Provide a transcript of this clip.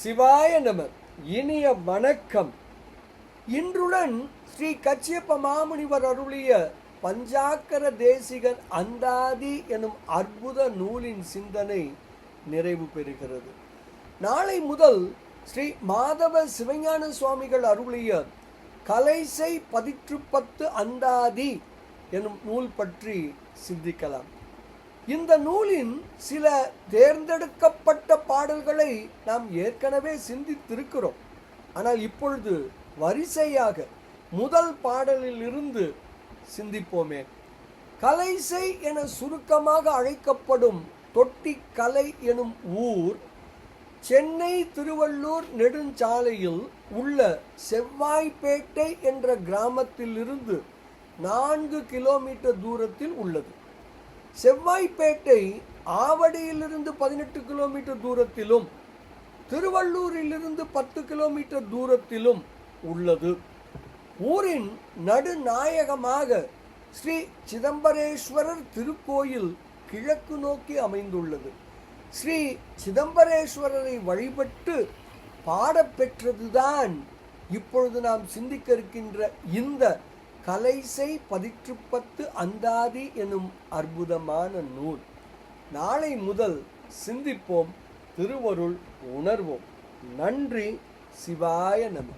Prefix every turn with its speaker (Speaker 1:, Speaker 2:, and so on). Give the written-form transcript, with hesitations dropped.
Speaker 1: சிவாய நம. இனிய வணக்கம். இன்றுடன் ஸ்ரீ கச்சியப்ப மாமுனிவர் அருளிய பஞ்சாக்கர தேசிகர் அந்தாதி எனும் அற்புத நூலின் சிந்தனை நிறைவு பெறுகிறது. நாளை முதல் ஸ்ரீ மாதவ சிவஞான சுவாமிகள் அருளிய கலைசை 10 அந்தாதி எனும் நூல் பற்றி சிந்திக்கலாம். இந்த நூலின் சில தேர்ந்தெடுக்கப்பட்ட பாடல்களை நாம் ஏற்கனவே சிந்தித்திருக்கிறோம். ஆனால் இப்பொழுது வரிசையாக முதல் பாடலில் இருந்து சிந்திப்போமே. கலைசை என சுருக்கமாக அழைக்கப்படும் தொட்டிக்கலை எனும் ஊர் சென்னை திருவள்ளூர் நெடுஞ்சாலையில் உள்ள செவ்வாய்ப்பேட்டை என்ற கிராமத்திலிருந்து 4 கிலோமீட்டர் தூரத்தில் உள்ளது. செவ்வாய்ப்பேட்டை ஆவடியிலிருந்து 18 கிலோமீட்டர் தூரத்திலும் திருவள்ளூரிலிருந்து 10 கிலோமீட்டர் தூரத்திலும் உள்ளது. ஊரின் நடுநாயகமாக ஸ்ரீ சிதம்பரேஸ்வரர் திருக்கோயில் கிழக்கு நோக்கி அமைந்துள்ளது. ஸ்ரீ சிதம்பரேஸ்வரரை வழிபட்டு பாடப்பெற்றதுதான் இப்பொழுது நாம் சிந்திக்க இருக்கின்ற இந்த கலைசை 10 அந்தாதி எனும் அற்புதமான நூல். நாளை முதல் சிந்திப்போம், திருவருள் உணர்வோம். நன்றி. சிவாய நம.